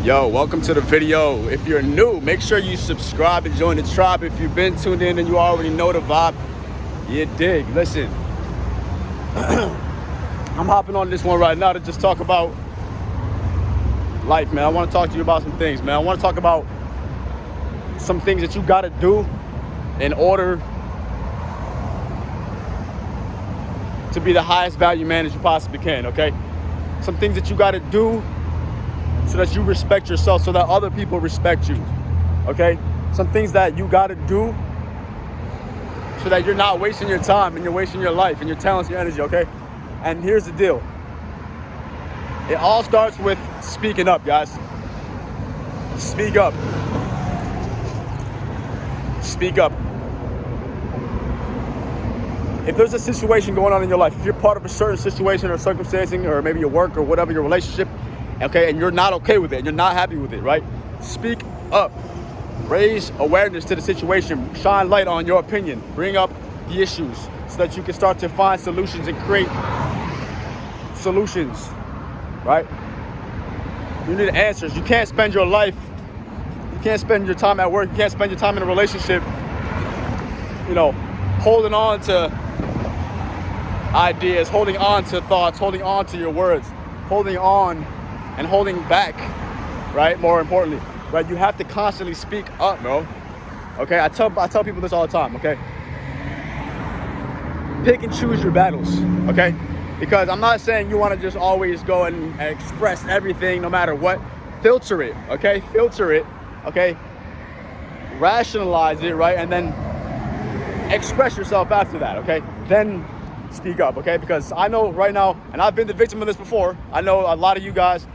Yo, welcome to the video. If you're new, make sure you subscribe and join the tribe. If you've been tuned in and you already know the vibe, you dig. Listen, I'm hopping on this one right now to just talk about life, man. I want to talk to you about some things, man. I want to talk about some things that you got to do in order to be the highest value man that you possibly can, okay? Some things that you got to do so that you respect yourself, so that other people respect you, okay? Some things that you got to do so that you're not wasting your time and you're wasting your life and your talents, your energy, okay? And here's the deal. It all starts with speaking up, guys. Speak up. Speak up. If there's a situation going on in your life, if you're part of a certain situation or circumstance, or maybe your work or whatever, your relationship, okay, and you're not okay with it, and you're not happy with it, right? Speak up. Raise awareness to the situation. Shine light on your opinion. Bring up the issues so that you can start to find solutions and create solutions, right? You need answers. You can't spend your life, you can't spend your time at work, you can't spend your time in a relationship, holding on to ideas, holding on to thoughts, holding on to your words, holding on and holding back, right? More importantly, right? You have to constantly speak up, bro. Okay, I tell people this all the time, okay? Pick and choose your battles, okay? Because I'm not saying you want to just always go and express everything no matter what. Filter it, okay? Filter it, okay? Rationalize it, right? And then express yourself after that, okay? Then speak up, okay? Because I know right now, and I've been the victim of this before, I know a lot of you guys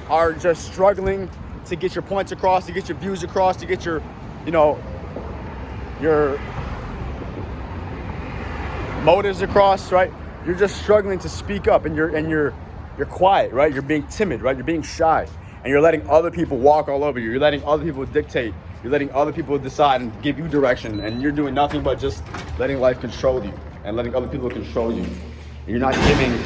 are just struggling to get your points across, to get your views across, to get your motives across, right? You're just struggling to speak up, and you're quiet, right? You're being timid, right? You're being shy, and you're letting other people walk all over you. You're letting other people dictate. You're letting other people decide and give you direction, and you're doing nothing but just letting life control you and letting other people control you. And you're not giving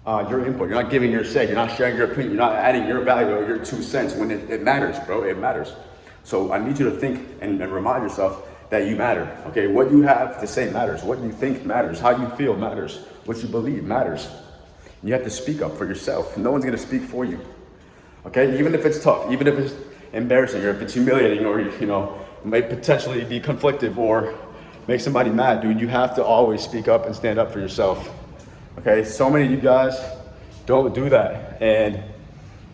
your input. You're not giving your say. You're not sharing your opinion. You're not adding your value or your 2 cents when it matters, bro. It matters. So I need you to think and remind yourself that you matter, okay? What you have to say matters. What you think matters. How you feel matters. What you believe matters. You have to speak up for yourself. No one's gonna speak for you, okay? Even if it's tough, even if it's embarrassing, or if it's humiliating, or may potentially be conflictive or make somebody mad, dude, you have to always speak up and stand up for yourself. Okay, so many of you guys don't do that, and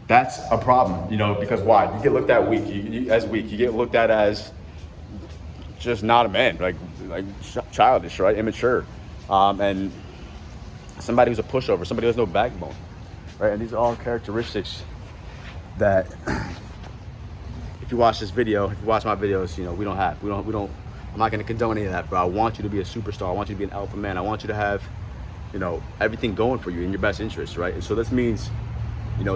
that's a problem, because why? You get looked at weak. You get looked at as just not a man, like childish, right? Immature, and somebody who's a pushover, somebody who has no backbone, right? And these are all characteristics that, if you watch this video, if you watch my videos, we don't. I'm not going to condone any of that, but I want you to be a superstar. I want you to be an alpha man. I want you to have, everything going for you in your best interest, right? And so this means,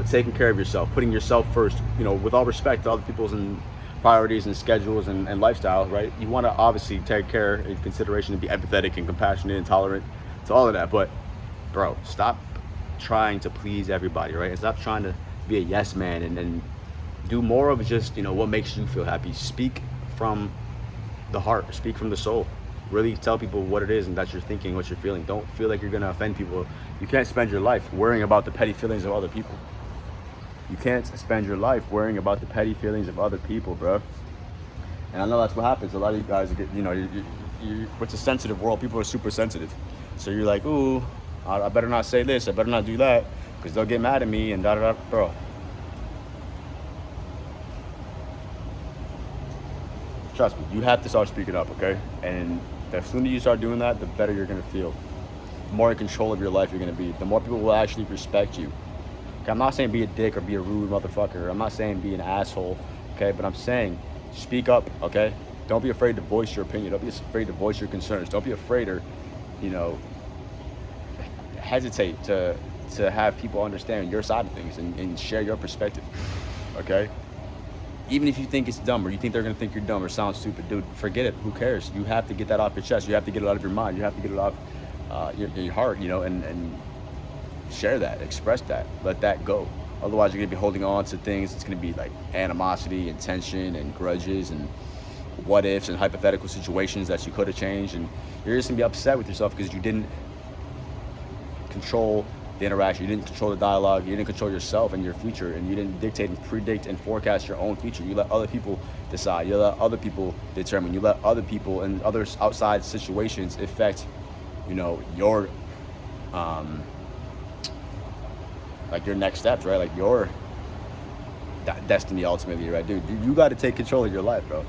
taking care of yourself, putting yourself first, with all respect to other people's and priorities and schedules and lifestyle, right? You want to obviously take care in consideration and be empathetic and compassionate and tolerant to all of that. But, bro, stop trying to please everybody, right? And stop trying to be a yes man and do more of just, what makes you feel happy. Speak from the heart, speak from the soul. Really tell people what it is and that you're thinking, what you're feeling. Don't feel like you're gonna offend people. You can't spend your life worrying about the petty feelings of other people. You can't spend your life worrying about the petty feelings of other people, bro. And I know that's what happens. A lot of you guys get, it's a sensitive world. People are super sensitive. So you're like, ooh, I better not say this, I better not do that, because they'll get mad at me and da da da. Bro, trust me, you have to start speaking up, okay? And the sooner you start doing that, the better you're gonna feel. The more in control of your life you're gonna be. The more people will actually respect you. Okay, I'm not saying be a dick or be a rude motherfucker. I'm not saying be an asshole, okay? But I'm saying speak up, okay? Don't be afraid to voice your opinion. Don't be afraid to voice your concerns. Don't be afraid or, hesitate to have people understand your side of things and share your perspective, okay? Even if you think it's dumb or you think they're going to think you're dumb or sound stupid, dude, forget it. Who cares? You have to get that off your chest. You have to get it out of your mind. You have to get it off your heart, and share that, express that, let that go, Otherwise, you're gonna be holding on to things. It's gonna be like animosity and tension and grudges and what ifs and hypothetical situations that you could have changed, and you're just gonna be upset with yourself because you didn't control the interaction, you didn't control the dialogue, you didn't control yourself and your future, and you didn't dictate and predict and forecast your own future. You let other people decide, you let other people determine, you let other people and other outside situations affect, you know, your like your next steps, right? Like your destiny ultimately, right? Dude, you got to take control of your life, bro.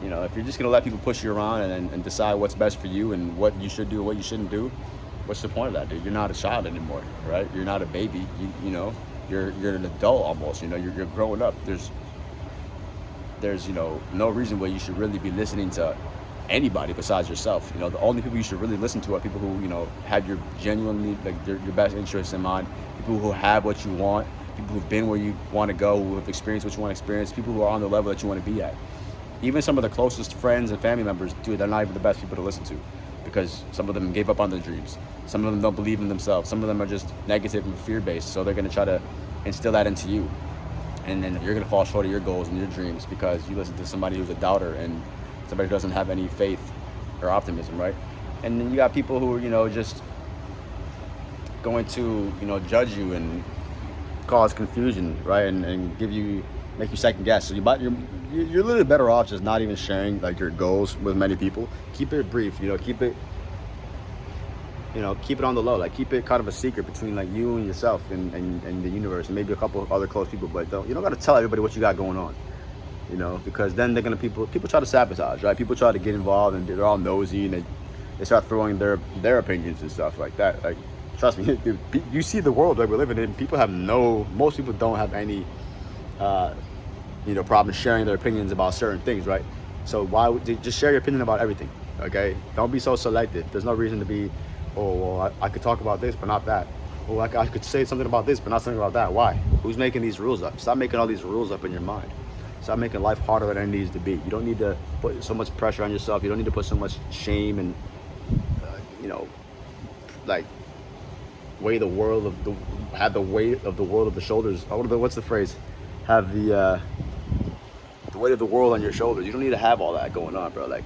You know, if you're just gonna let people push you around and decide what's best for you and what you should do and what you shouldn't do, what's the point of that, dude? You're not a child anymore, right? You're not a baby. You know, you're an adult almost. You know, you're growing up. There's you know, no reason why you should really be listening to anybody besides yourself. You know, the only people you should really listen to are people who, you know, have your genuinely, like, your best interests in mind, people who have what you want, people who've been where you want to go, who have experienced what you want to experience, people who are on the level that you want to be at. Even some of the closest friends and family members, dude, they're not even the best people to listen to, because some of them gave up on their dreams. Some of them don't believe in themselves. Some of them are just negative and fear-based, so they're going to try to instill that into you. And then you're going to fall short of your goals and your dreams because you listen to somebody who's a doubter and somebody who doesn't have any faith or optimism, right? And then you got people who are, you know, just going to, you know, judge you and cause confusion, right? And make you second guess. So you're literally better off just not even sharing like your goals with many people. Keep it brief, you know, keep it on the low, like keep it kind of a secret between like you and yourself and the universe and maybe a couple of other close people, but you don't got to tell everybody what you got going on, you know, because then they're gonna people try to sabotage, right? People try to get involved and they're all nosy and they start throwing their opinions and stuff like that. Like, trust me, dude, you see the world that we're living in. Most people don't have any you know, problem sharing their opinions about certain things, right? So why would you just share your opinion about everything? Okay, don't be so selective. There's no reason to be, oh well, I could talk about this but not that. Oh, I could say something about this but not something about that. Why? Who's making these rules up? Stop making all these rules up in your mind. Stop making life harder than it needs to be. You don't need to put so much pressure on yourself. You don't need to put so much shame and you know, like have the weight of the world of the shoulders. What's the phrase? Have the weight of the world on your shoulders. You don't need to have all that going on, bro. Like,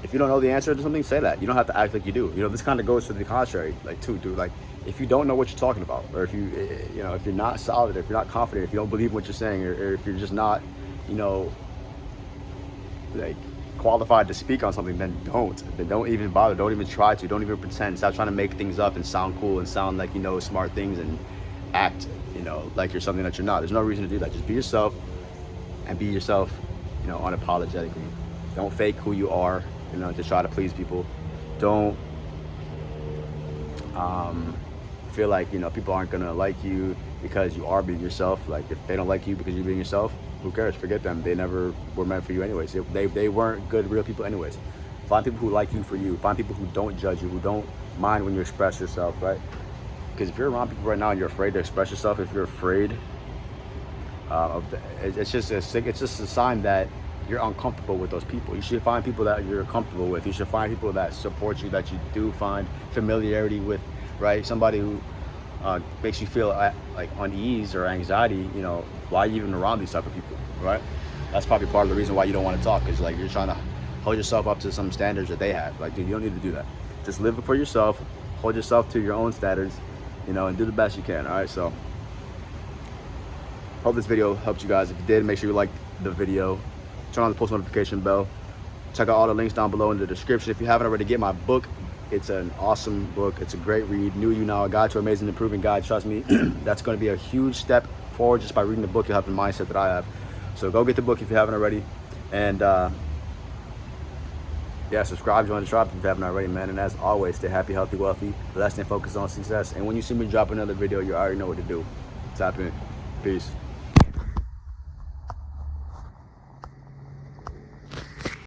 if you don't know the answer to something, say that. You don't have to act like you do. You know, this kind of goes to the contrary, like, too, dude. Like, if you don't know what you're talking about, or if if you're not solid, if you're not confident, if you don't believe what you're saying, or if you're just not, you know, like, qualified to speak on something, then don't even bother. Don't even try to. Don't even pretend. Stop trying to make things up and sound cool and sound like you know smart things and act, you know, like you're something that you're not. There's no reason to do that. Just be yourself and be yourself, you know, unapologetically. Don't fake who you are, you know, to try to please people. Don't feel like, you know, people aren't gonna like you because you are being yourself. Like, if they don't like you because you're being yourself, who cares? Forget them. They never were meant for you anyways. They weren't good, real people anyways. Find people who like you for you. Find people who don't judge you, who don't mind when you express yourself, right? Because if you're around people right now and you're afraid to express yourself, if you're afraid, it's just a sign that you're uncomfortable with those people. You should find people that you're comfortable with. You should find people that support you, that you do find familiarity with, right? Somebody who makes you feel like unease or anxiety. You know, why are you even around these type of people, right? That's probably part of the reason why you don't want to talk, because like you're trying to hold yourself up to some standards that they have. Like, dude, you don't need to do that. Just live for yourself. Hold yourself to your own standards, you know, and do the best you can. All right, so hope this video helped you guys. If it did, make sure you like the video, turn on the post notification bell, check out all the links down below in the description. If you haven't already, get my book. It's an awesome book. It's a great read. New You Now, A Guide to Amazing Improving Guide. Trust me, that's going to be a huge step forward just by reading the book. You'll have the mindset that I have. So go get the book if you haven't already, and yeah, subscribe, join the tribe if you haven't already, man. And as always, stay happy, healthy, wealthy, blessed, and focused on success. And when you see me drop another video, you already know what to do. Tap in. Peace.